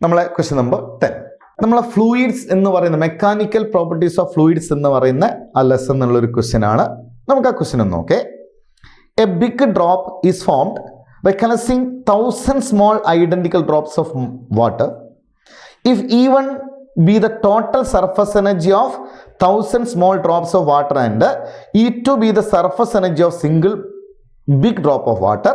നമ്മളെ question number 10. നമ്മളെ fluids എന്ന് പറയുന്ന മെക്കാനിക്കൽ പ്രോപ്പർട്ടീസ് ഓഫ് ഫ്ലൂയിഡ്സ് എന്ന് പറയുന്ന ആ ലെസൺ എന്നുള്ളൊരു ക്വസ്റ്റ്യൻ ആണ്. നമുക്ക് ആ ക്വസ്റ്റ്യൻ ഒന്ന് നോക്കേ. A big drop is formed by collecting 1000 small identical drops of water. If E1 be the total surface energy of 1000 small drops of water and E2 be the surface energy of single big drop of water,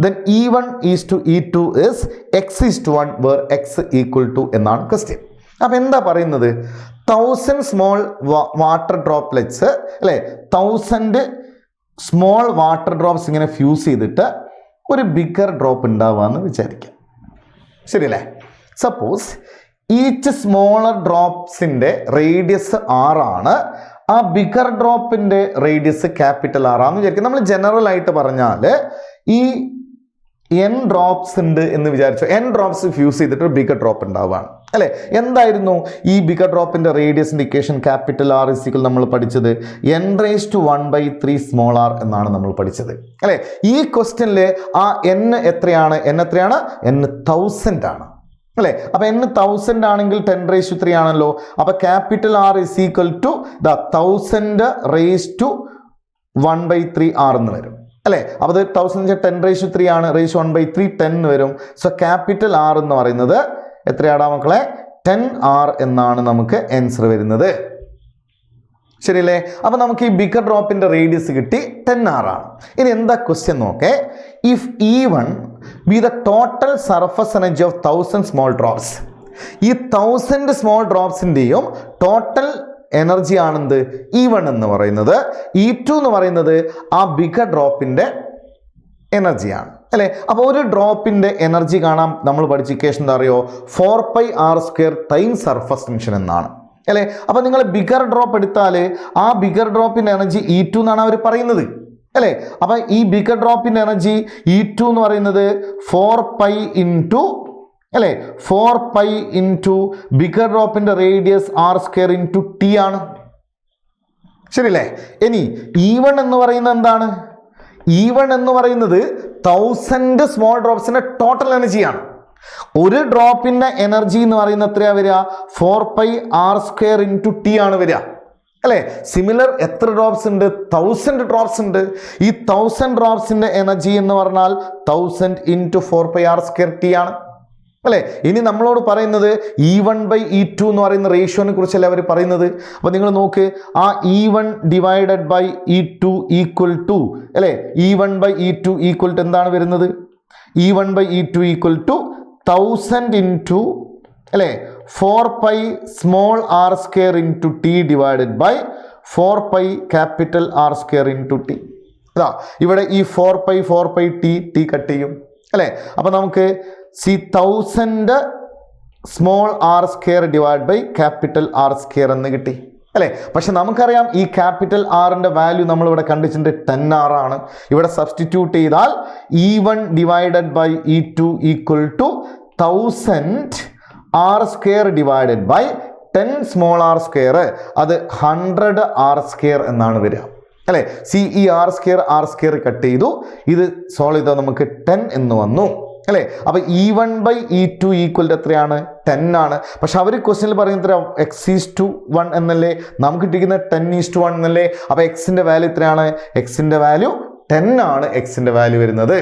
then E1 is to E2 is x is to 1 where x equal to എന്നാണ് question. അപ്പം എന്താ പറയുന്നത്? 1000 small water droplets അല്ലേ, 1000 small water drops ഇങ്ങനെ fuse ചെയ്തിട്ട് ഒരു bigger drop ഉണ്ടാവുകയെന്ന് വിചാരിക്കാം. ശരിയല്ലേ? സപ്പോസ് ഈച്ച് സ്മോളർ ഡ്രോപ്സിൻ്റെ റേഡിയസ് 6 ആണ്, ആ ബിഗർ ഡ്രോപ്പിൻ്റെ റേഡിയസ് ക്യാപിറ്റൽ R ആണെന്ന് വിചാരിക്കും. നമ്മൾ ജനറൽ ആയിട്ട് പറഞ്ഞാൽ ഈ n ഡ്രോപ്സ് ഉണ്ട് എന്ന് വിചാരിച്ചു. n ഡ്രോപ്സ് ഫ്യൂസ് ചെയ്തിട്ട് ഒരു ബിഗർ ഡ്രോപ്പ് ഉണ്ടാവുകയാണ് അല്ലേ. എന്തായിരുന്നു ഈ ബിഗർ ഡ്രോപ്പിൻ്റെ റേഡിയസിൻ്റെ ഇക്വേഷൻ? ക്യാപിറ്റൽ R ഇസിക്കൽ നമ്മൾ പഠിച്ചത് n⁻⁴ സ്മോൾ r എന്നാണ് നമ്മൾ പഠിച്ചത് അല്ലേ. ഈ ക്വസ്റ്റ്യനിൽ ആ n എത്രയാണ്? n 1000 ആണ് അല്ലേ. അപ്പം n 1000 ആണെങ്കിൽ 10⁻³ ആണല്ലോ. അപ്പം capital R is equal to 1000⁻⁴ r എന്ന് വരും അല്ലേ. അപ്പോൾ അത് 1000 10⁻³ ആണ്, റേസ് 1/3 10 വരും. സോ ക്യാപിറ്റൽ R എന്ന് പറയുന്നത് എത്രയാടാ മക്കളെ? 10R എന്നാണ് നമുക്ക് ആൻസർ വരുന്നത്. ശരിയല്ലേ? അപ്പം നമുക്ക് ഈ ബിഗർ ഡ്രോപ്പിൻ്റെ റേഡിയസ് കിട്ടി 10R ആണ്. ഇനി എന്താ ക്വസ്റ്റ്യൻ നോക്കേ. If E1 B the total surface energy of 1000 small drops, ഈ 1000 സ്മോൾ ഡ്രോപ്സിൻ്റെയും ടോട്ടൽ എനർജി ആണെന്ത്? E1 എന്ന് പറയുന്നത്. E2 എന്ന് പറയുന്നത് ആ ബിഗർ ഡ്രോപ്പിൻ്റെ എനർജിയാണ് അല്ലേ. അപ്പോൾ ഒരു ഡ്രോപ്പിൻ്റെ എനർജി കാണാം. നമ്മൾ പഠിച്ച ഇക്വേഷൻ എന്താ അറിയോ? 4πr² ടൈം സർഫസ് ടെൻഷൻ എന്നാണ് അല്ലേ. അപ്പോൾ നിങ്ങൾ ബിഗർ ഡ്രോപ്പ് എടുത്താൽ ആ ബിഗർ ഡ്രോപ്പിൻ്റെ എനർജി E2 എന്നാണ് അവർ പറയുന്നത് അല്ലേ. അപ്പോൾ ഈ ബിഗർ ഡ്രോപ്പിൻ്റെ എനർജി E2 എന്ന് പറയുന്നത് 4π ഇൻറ്റു അല്ലേ, 4π ഇൻറ്റു ബിഗർ ഡ്രോപ്പിൻ്റെ റേഡിയസ് r² ഇൻറ്റു t ആണ്. ശരിയല്ലേ? ഇനി E1 എന്ന് പറയുന്നത് എന്താണ്? E1 എന്ന് പറയുന്നത് 1000 സ്മോൾ ഡ്രോപ്സിൻ്റെ ടോട്ടൽ എനർജിയാണ്. ഒരു ഡ്രോപ്പിൻ്റെ എനർജി എന്ന് പറയുന്നത് എത്രയാണ് വരിക? 4πr² ഇൻറ്റു t ആണ് വരിക അല്ലേ. സിമിലർ എത്ര ഡ്രോപ്സ് ഉണ്ട്? 1000 ഡ്രോപ്സ് ഉണ്ട്. ഈ 1000 ഡ്രോപ്സിൻ്റെ എനർജി എന്ന് പറഞ്ഞാൽ 1000 ഇൻറ്റു 4πr² t ആണ് അല്ലേ. ഇനി നമ്മളോട് പറയുന്നത് E1/E2 എന്ന് പറയുന്ന റേഷ്യോനെ കുറിച്ചല്ലേ അവർ പറയുന്നത്. അപ്പോൾ നിങ്ങൾ നോക്ക്, ആ E1 divided by E2 equal to അല്ലേ, E1/E2 ഈക്വൽ ടു എന്താണ് വരുന്നത്? E1/E2 ഈക്വൽ ടു 1000 ഇൻറ്റു അല്ലേ 4π small r² into t divided by 4π capital R² into t. അതാ ഇവിടെ ഈ 4π t കട്ട് ചെയ്യും അല്ലേ. അപ്പോൾ നമുക്ക് 1000 small r² divide by capital R² എന്ന് കിട്ടി അല്ലേ. പക്ഷെ നമുക്കറിയാം ഈ ക്യാപിറ്റൽ ആറിൻ്റെ വാല്യൂ നമ്മളിവിടെ കണ്ടിട്ടുണ്ട് 10R ആണ്. ഇവിടെ സബ്സ്റ്റിറ്റ്യൂട്ട് ചെയ്താൽ E1 divided by E2 equal to 1000 r² divided by 10 small r², അത് 100 r² എന്നാണ് വരിക അല്ലേ. ഈ r² കട്ട് ചെയ്തു, ഇത് സോൾവ് ചെയ്താൽ നമുക്ക് 10 എന്ന് വന്നു അല്ലേ. അപ്പോൾ E1/E2 ഈക്വൽ ടു എത്രയാണ്? 10 ആണ്. പക്ഷെ അവർ ക്വസ്റ്റ്യനിൽ പറയുന്നത് എത്ര? x⁻1 എന്നല്ലേ. നമുക്ക് കിട്ടിയിരിക്കുന്ന 10:1 എന്നല്ലേ. അപ്പോൾ എക്സിൻ്റെ വാല്യൂ എത്രയാണ്? എക്സിൻ്റെ വാല്യൂ 10 ആണ് എക്സിൻ്റെ വാല്യൂ വരുന്നത്.